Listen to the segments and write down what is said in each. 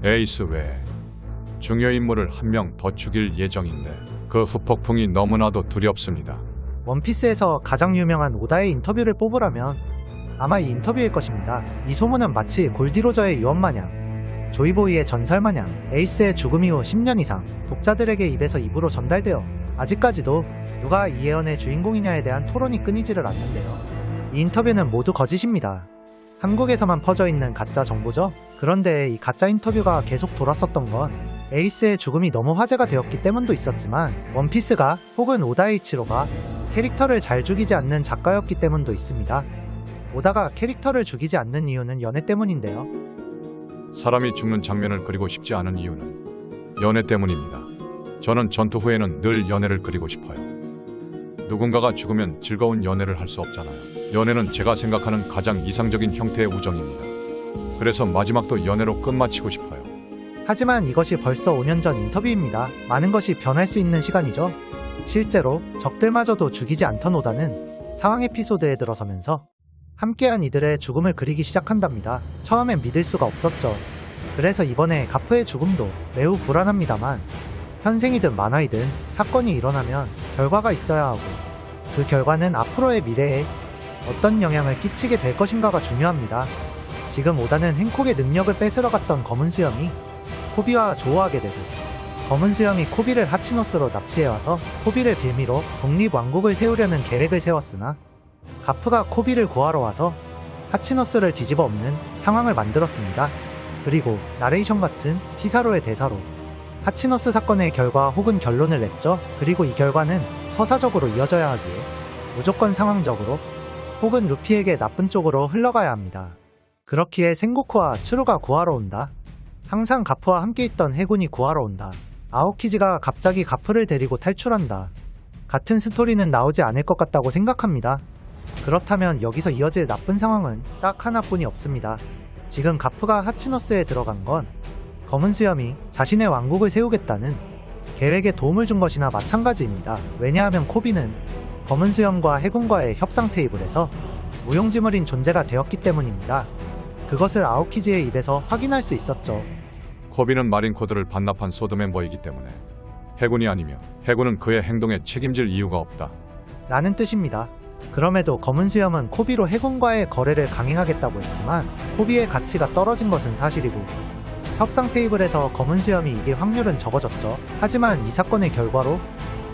에이스 외에 중요 인물을 한 명 더 죽일 예정인데 그 후폭풍이 너무나도 두렵습니다. 원피스에서 가장 유명한 오다의 인터뷰를 뽑으라면 아마 이 인터뷰일 것입니다. 이 소문은 마치 골디로저의 유언 마냥, 조이보이의 전설 마냥 에이스의 죽음 이후 10년 이상 독자들에게 입에서 입으로 전달되어 아직까지도 누가 이 예언의 주인공이냐에 대한 토론이 끊이지를 않는데요. 이 인터뷰는 모두 거짓입니다. 한국에서만 퍼져있는 가짜 정보죠? 그런데 이 가짜 인터뷰가 계속 돌았었던 건 에이스의 죽음이 너무 화제가 되었기 때문도 있었지만 원피스가 혹은 오다이치로가 캐릭터를 잘 죽이지 않는 작가였기 때문도 있습니다. 오다가 캐릭터를 죽이지 않는 이유는 연애 때문인데요. 사람이 죽는 장면을 그리고 싶지 않은 이유는 연애 때문입니다. 저는 전투 후에는 늘 연애를 그리고 싶어요. 누군가가 죽으면 즐거운 연애를 할 수 없잖아요. 연애는 제가 생각하는 가장 이상적인 형태의 우정입니다. 그래서 마지막도 연애로 끝마치고 싶어요. 하지만 이것이 벌써 5년 전 인터뷰입니다. 많은 것이 변할 수 있는 시간이죠. 실제로 적들마저도 죽이지 않던 오다는 상황 에피소드에 들어서면서 함께한 이들의 죽음을 그리기 시작한답니다. 처음엔 믿을 수가 없었죠. 그래서 이번에 가프의 죽음도 매우 불안합니다만 현생이든 만화이든 사건이 일어나면 결과가 있어야 하고 그 결과는 앞으로의 미래에 어떤 영향을 끼치게 될 것인가가 중요합니다. 지금 오다는 행콕의 능력을 뺏으러 갔던 검은 수염이 코비와 조우하게 되고 검은 수염이 코비를 하치노스로 납치해와서 코비를 빌미로 독립왕국을 세우려는 계획을 세웠으나 가프가 코비를 구하러 와서 하치노스를 뒤집어 엎는 상황을 만들었습니다. 그리고 나레이션 같은 피사로의 대사로 하치노스 사건의 결과 혹은 결론을 냈죠. 그리고 이 결과는 서사적으로 이어져야 하기에 무조건 상황적으로 혹은 루피에게 나쁜 쪽으로 흘러가야 합니다. 그렇기에 생고쿠와 추루가 구하러 온다. 항상 가프와 함께 있던 해군이 구하러 온다. 아오키지가 갑자기 가프를 데리고 탈출한다. 같은 스토리는 나오지 않을 것 같다고 생각합니다. 그렇다면 여기서 이어질 나쁜 상황은 딱 하나뿐이 없습니다. 지금 가프가 하치노스에 들어간 건 검은 수염이 자신의 왕국을 세우겠다는 계획에 도움을 준 것이나 마찬가지입니다. 왜냐하면 코비는 검은 수염과 해군과의 협상 테이블에서 무용지물인 존재가 되었기 때문입니다. 그것을 아오키지의 입에서 확인할 수 있었죠. 코비는 마린코드를 반납한 소드 멤버이기 때문에 해군이 아니며 해군은 그의 행동에 책임질 이유가 없다 라는 뜻입니다. 그럼에도 검은 수염은 코비로 해군과의 거래를 강행하겠다고 했지만 코비의 가치가 떨어진 것은 사실이고 협상 테이블에서 검은 수염이 이길 확률은 적어졌죠. 하지만 이 사건의 결과로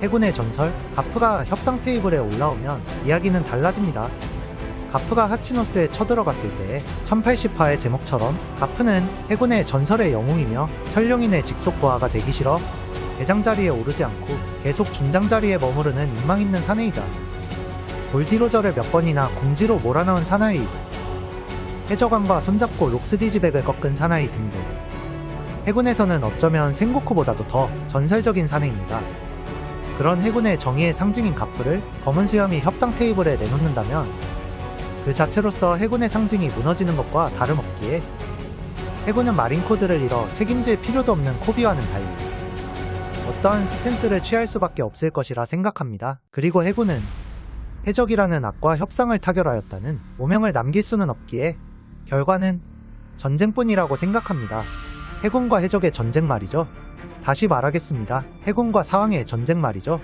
해군의 전설 가프가 협상 테이블에 올라오면 이야기는 달라집니다. 가프가 하치노스에 쳐들어갔을 때의 1080화의 제목처럼 가프는 해군의 전설의 영웅이며 천룡인의 직속 부하가 되기 싫어 대장 자리에 오르지 않고 계속 중장 자리에 머무르는 인망 있는 사내이자 골디로저를 몇 번이나 공지로 몰아넣은 사나이, 해적왕과 손잡고 록스디지백을 꺾은 사나이 등등 해군에서는 어쩌면 생고쿠보다도 더 전설적인 사내입니다. 그런 해군의 정의의 상징인 가프를 검은 수염이 협상 테이블에 내놓는다면 그 자체로서 해군의 상징이 무너지는 것과 다름없기에 해군은 마린코드를 잃어 책임질 필요도 없는 코비와는 달리 어떠한 스탠스를 취할 수밖에 없을 것이라 생각합니다. 그리고 해군은 해적이라는 악과 협상을 타결하였다는 오명을 남길 수는 없기에 결과는 전쟁뿐이라고 생각합니다. 해군과 해적의 전쟁 말이죠. 다시 말하겠습니다. 해군과 사왕의 전쟁 말이죠.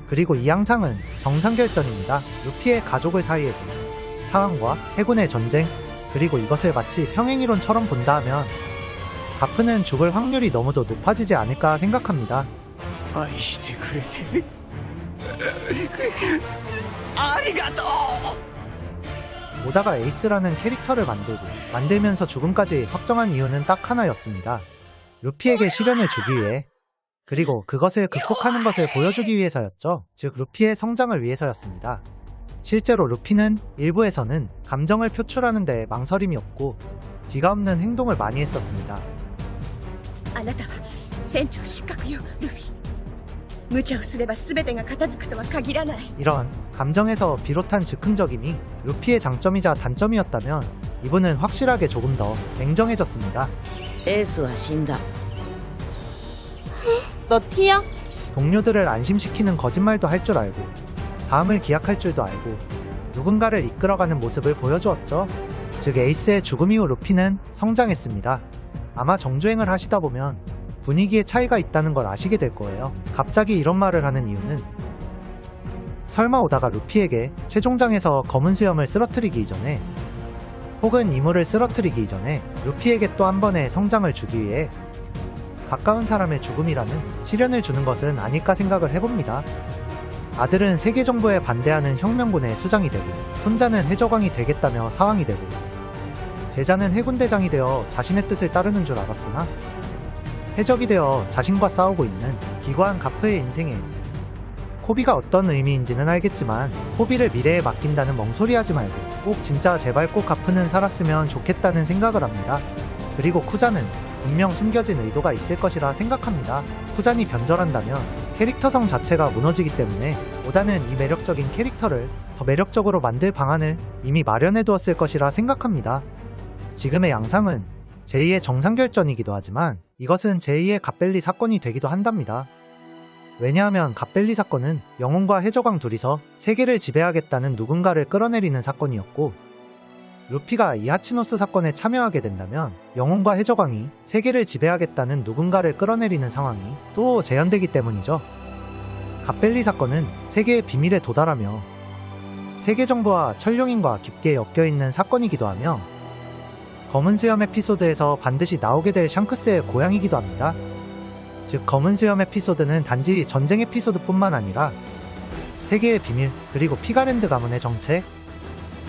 그리고 이 양상은 정상결전입니다. 루피의 가족을 사이에 두는 사왕과 해군의 전쟁, 그리고 이것을 마치 평행이론처럼 본다 하면 가프는 죽을 확률이 너무도 높아지지 않을까 생각합니다. 愛してくれてありがとう。 오다가 에이스라는 캐릭터를 만들면서 죽음까지 확정한 이유는 딱 하나였습니다. 루피에게 시련을 주기 위해, 그리고 그것을 극복하는 것을 보여주기 위해서였죠. 즉 루피의 성장을 위해서였습니다. 실제로 루피는 일부에서는 감정을 표출하는 데 망설임이 없고 뒤가 없는 행동을 많이 했었습니다. あなたは船長失格よ、ルフィ。無茶をすれば全てが片付くとは限らない。 이런 감정에서 비롯한 즉흥적임이 루피의 장점이자 단점이었다면 이분은 확실하게 조금 더 냉정해졌습니다. エースは死んだ。 너 티야? 동료들을 안심시키는 거짓말도 할 줄 알고 다음을 기약할 줄도 알고 누군가를 이끌어가는 모습을 보여주었죠. 즉 에이스의 죽음 이후 루피는 성장했습니다. 아마 정주행을 하시다 보면 분위기에 차이가 있다는 걸 아시게 될 거예요. 갑자기 이런 말을 하는 이유는 설마 오다가 루피에게 최종장에서 검은 수염을 쓰러뜨리기 이전에 혹은 이물을 쓰러뜨리기 이전에 루피에게 또 한 번의 성장을 주기 위해 가까운 사람의 죽음이라는 시련을 주는 것은 아닐까 생각을 해봅니다. 아들은 세계 정부에 반대하는 혁명군의 수장이 되고 손자는 해적왕이 되겠다며 사왕이 되고 제자는 해군대장이 되어 자신의 뜻을 따르는 줄 알았으나 해적이 되어 자신과 싸우고 있는 기구한 가프의 인생에 코비가 어떤 의미인지는 알겠지만 코비를 미래에 맡긴다는 멍소리 하지 말고 꼭 진짜 제발 꼭 가프는 살았으면 좋겠다는 생각을 합니다. 그리고 쿠자는 분명 숨겨진 의도가 있을 것이라 생각합니다. 쿠잔이 변절한다면 캐릭터성 자체가 무너지기 때문에 오다는 이 매력적인 캐릭터를 더 매력적으로 만들 방안을 이미 마련해 두었을 것이라 생각합니다. 지금의 양상은 제2의 정상결전이기도 하지만 이것은 제2의 갓벨리 사건이 되기도 한답니다. 왜냐하면 갓벨리 사건은 영웅과 해적왕 둘이서 세계를 지배하겠다는 누군가를 끌어내리는 사건이었고 루피가 이 하치노스 사건에 참여하게 된다면 영웅과 해적왕이 세계를 지배하겠다는 누군가를 끌어내리는 상황이 또 재현되기 때문이죠. 갓벨리 사건은 세계의 비밀에 도달하며 세계 정부와 천룡인과 깊게 엮여있는 사건이기도 하며 검은 수염 에피소드에서 반드시 나오게 될 샹크스의 고향이기도 합니다. 즉 검은 수염 에피소드는 단지 전쟁 에피소드뿐만 아니라 세계의 비밀, 그리고 피가랜드 가문의 정책,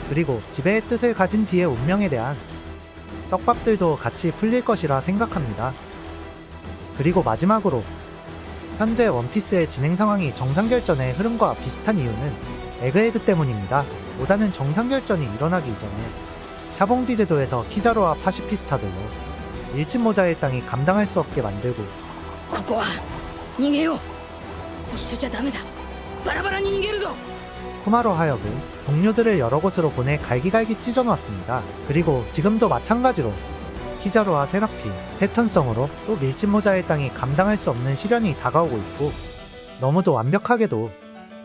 그리고 지배의 뜻을 가진 뒤의 운명에 대한 떡밥들도 같이 풀릴 것이라 생각합니다. 그리고 마지막으로 현재 원피스의 진행 상황이 정상결전의 흐름과 비슷한 이유는 에그헤드 때문입니다. 오다는 정상결전이 일어나기 이전에 샤봉디 제도에서 키자로와 파시피스타들로 일진 모자 일당이 감당할 수 없게 만들고 ここは逃げよう。一緒じゃダメだ。バラバラに逃げるぞ。 쿠마로 하여금 동료들을 여러 곳으로 보내 갈기갈기 찢어놓았습니다. 그리고 지금도 마찬가지로 키자로와 세라피, 패턴성으로 또 밀짚 모자 일당이 감당할 수 없는 시련이 다가오고 있고 너무도 완벽하게도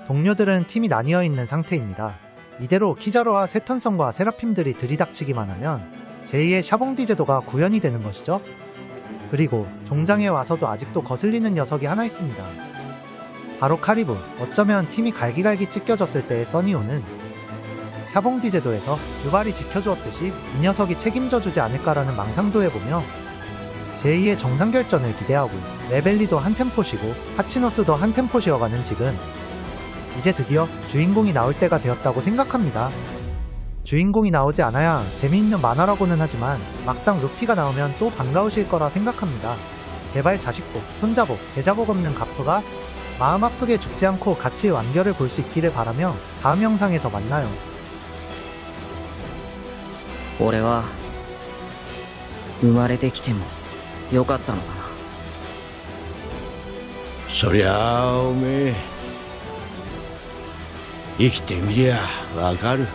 동료들은 팀이 나뉘어 있는 상태입니다. 이대로 키자로와 세턴성과 세라핌들이 들이닥치기만 하면 제2의 샤봉디 제도가 구현이 되는 것이죠. 그리고 종장에 와서도 아직도 거슬리는 녀석이 하나 있습니다. 바로 카리브. 어쩌면 팀이 갈기갈기 찢겨졌을 때의 써니오는 샤봉디 제도에서 유발이 지켜주었듯이 이 녀석이 책임져주지 않을까라는 망상도 해보며 제2의 정상결전을 기대하고 레벨리도 한 템포 쉬고 하치노스도 한 템포 쉬어가는 지금 이제 드디어 주인공이 나올 때가 되었다고 생각합니다. 주인공이 나오지 않아야 재미있는 만화라고는 하지만 막상 루피가 나오면 또 반가우실 거라 생각합니다. 제발 자식복, 손자복, 제자복 없는 가프가 마음 아프게 죽지 않고 같이 완결을 볼 수 있기를 바라며 다음 영상에서 만나요. 俺は生まれてきてもよかったのかな。そりゃあおめえ生きてみりゃわかる。